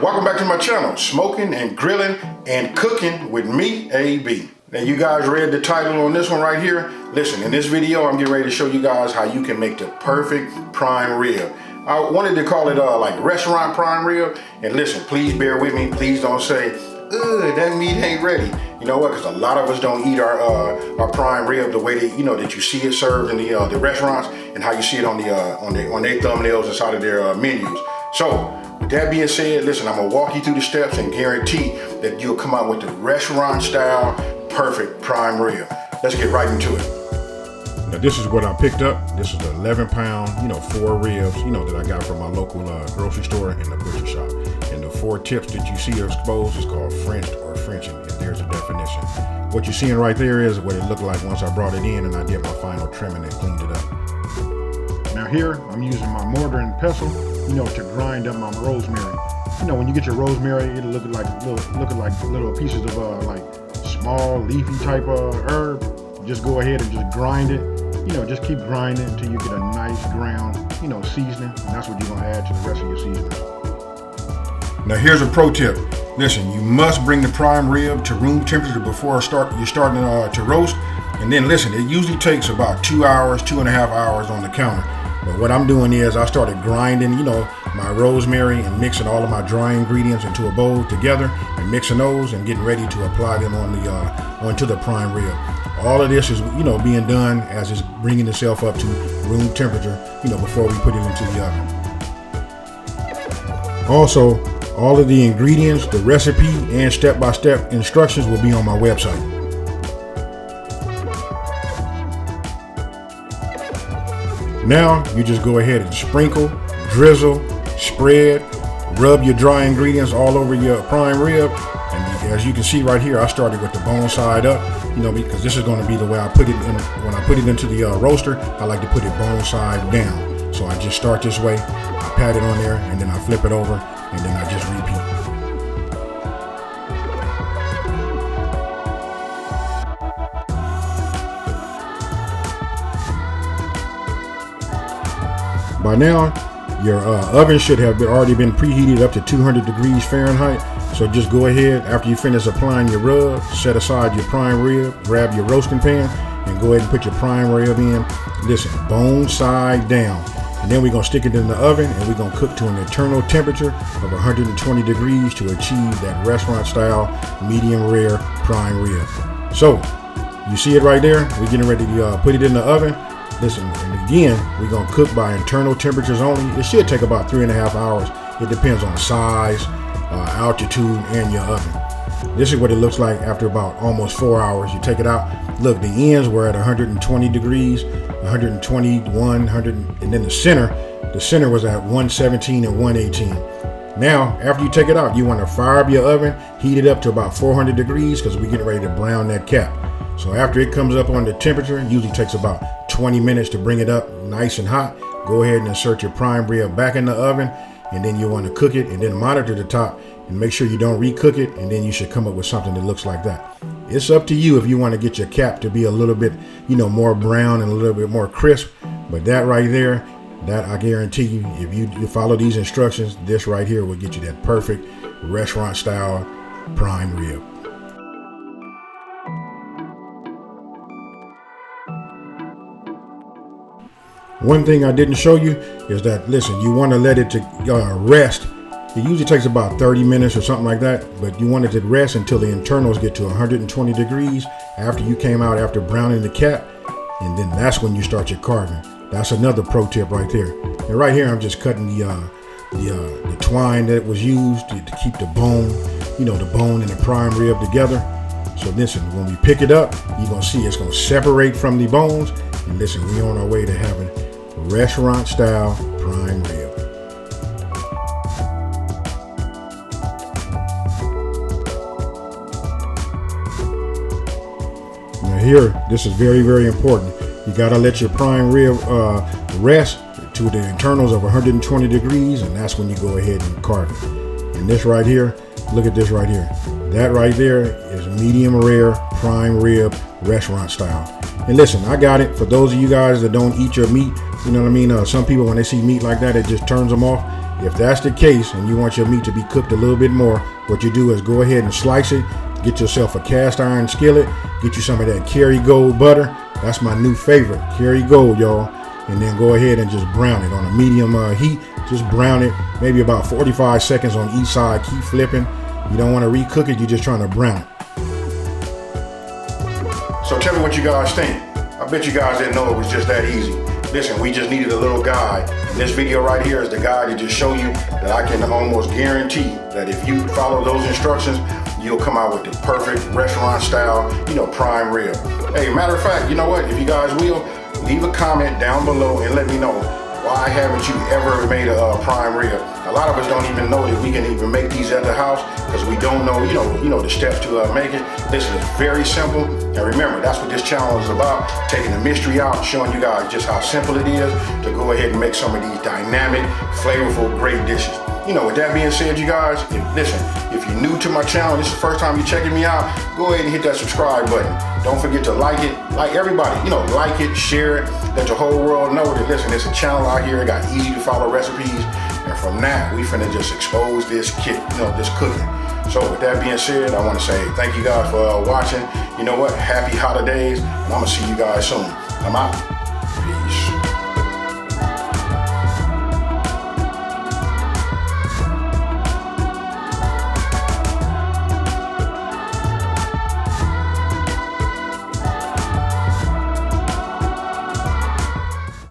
Welcome back to my channel, Smoking and Grilling and Cooking with me, AB. Now you guys read the title on this one right here. Listen, in this video, I'm getting ready to show you guys how you can make the perfect prime rib. I wanted to call it like restaurant prime rib. And listen, please bear with me. Please don't say, ugh, that meat ain't ready. You know what? Because a lot of us don't eat our prime rib the way that that you see it served in the restaurants and how you see it on their thumbnails inside of their menus. So with that being said, listen, I'm gonna walk you through the steps and guarantee that you'll come out with the restaurant style perfect prime rib. Let's get right into it. Now this is what I picked up. This is the 11-pound, 4 ribs, that I got from my local grocery store and the butcher shop. And the 4 tips that you see exposed is called Frenched or Frenching, and there's a definition. What you're seeing right there is what it looked like once I brought it in and I did my final trimming and cleaned it up. Now here, I'm using my mortar and pestle, to grind up my rosemary. When you get your rosemary, it'll look like little pieces of like small leafy type of herb. Just go ahead and just grind it. Just keep grinding until you get a nice ground, seasoning. And that's what you're gonna add to the rest of your seasonings. Now here's a pro tip. Listen, you must bring the prime rib to room temperature before you're starting to roast. And then listen, it usually takes about 2 hours, 2.5 hours on the counter. But what I'm doing is I started grinding, my rosemary and mixing all of my dry ingredients into a bowl together and mixing those and getting ready to apply them onto the prime rib. All of this is, being done as it's bringing itself up to room temperature, before we put it into the oven. Also, all of the ingredients, the recipe, and step-by-step instructions will be on my website. Now, you just go ahead and sprinkle, drizzle, spread, rub your dry ingredients all over your prime rib. And as you can see right here, I started with the bone side up, because this is going to be the way I put it in. When I put it into the roaster, I like to put it bone side down. So I just start this way, I pat it on there, and then I flip it over, and then I just repeat. By now, your oven should have already been preheated up to 200 degrees Fahrenheit. So just go ahead, after you finish applying your rub, set aside your prime rib, grab your roasting pan, and go ahead and put your prime rib in. Listen, bone side down. And then we're going to stick it in the oven, and we're going to cook to an internal temperature of 120 degrees to achieve that restaurant style medium rare prime rib. So you see it right there. We're getting ready to put it in the oven. Listen, and again, we're going to cook by internal temperatures only. It should take about 3.5 hours. It depends on size, altitude, and your oven. This is what it looks like after about almost 4 hours. You take it out. Look, the ends were at 120 degrees, 121, 100, and then the center was at 117 and 118. Now, after you take it out, you want to fire up your oven, heat it up to about 400 degrees because we're getting ready to brown that cap. So after it comes up on the temperature, it usually takes about 20 minutes to bring it up nice and hot. Go ahead and insert your prime rib back in the oven, and then you want to cook it and then monitor the top and make sure you don't recook it, and then you should come up with something that looks like that. It's up to you if you want to get your cap to be a little bit, more brown and a little bit more crisp. But that right there, that I guarantee you, if you follow these instructions, this right here will get you that perfect restaurant style prime rib. One thing I didn't show you is that, listen, you want to let it to rest. It usually takes about 30 minutes or something like that, but you want it to rest until the internals get to 120 degrees after you came out after browning the cap, and then that's when you start your carving. That's another pro tip right there. And right here, I'm just cutting the twine that was used to keep the bone, the bone and the prime rib together. So listen, when we pick it up, you're gonna see it's gonna separate from the bones. And listen, we're on our way to having restaurant style prime rib. Now here, this is very, very important. You gotta let your prime rib rest to the internals of 120 degrees, and that's when you go ahead and carve it. And this right here, look at this right here. That right there is medium rare prime rib restaurant style. And listen, I got it for those of you guys that don't eat your meat. You know what I mean? Some people, when they see meat like that, it just turns them off. If that's the case and you want your meat to be cooked a little bit more, what you do is go ahead and slice it, get yourself a cast iron skillet, get you some of that Kerrygold butter. That's my new favorite, Kerrygold, y'all. And then go ahead and just brown it on a medium heat. Just brown it, maybe about 45 seconds on each side. Keep flipping. You don't want to recook it, you're just trying to brown it. So tell me what you guys think. I bet you guys didn't know it was just that easy. Listen, we just needed a little guide. And this video right here is the guide to just show you that I can almost guarantee that if you follow those instructions, you'll come out with the perfect restaurant style, prime rib. Hey, matter of fact, you know what? If you guys will, leave a comment down below and let me know, why haven't you ever made a prime rib? A lot of us don't even know that we can even make these at the house because we don't know, the steps to make it. This is very simple. And remember, that's what this channel is about, taking the mystery out, showing you guys just how simple it is to go ahead and make some of these dynamic, flavorful, great dishes. With that being said, you guys, if you're new to my channel, this is the first time you're checking me out, go ahead and hit that subscribe button. Don't forget to like it, like everybody, like it, share it, let the whole world know that, listen, there's a channel out here, it got easy to follow recipes, and from that, we finna just expose this this cooking. So with that being said, I want to say thank you guys for watching. You know what, happy holidays, and I'm gonna see you guys soon. I'm out.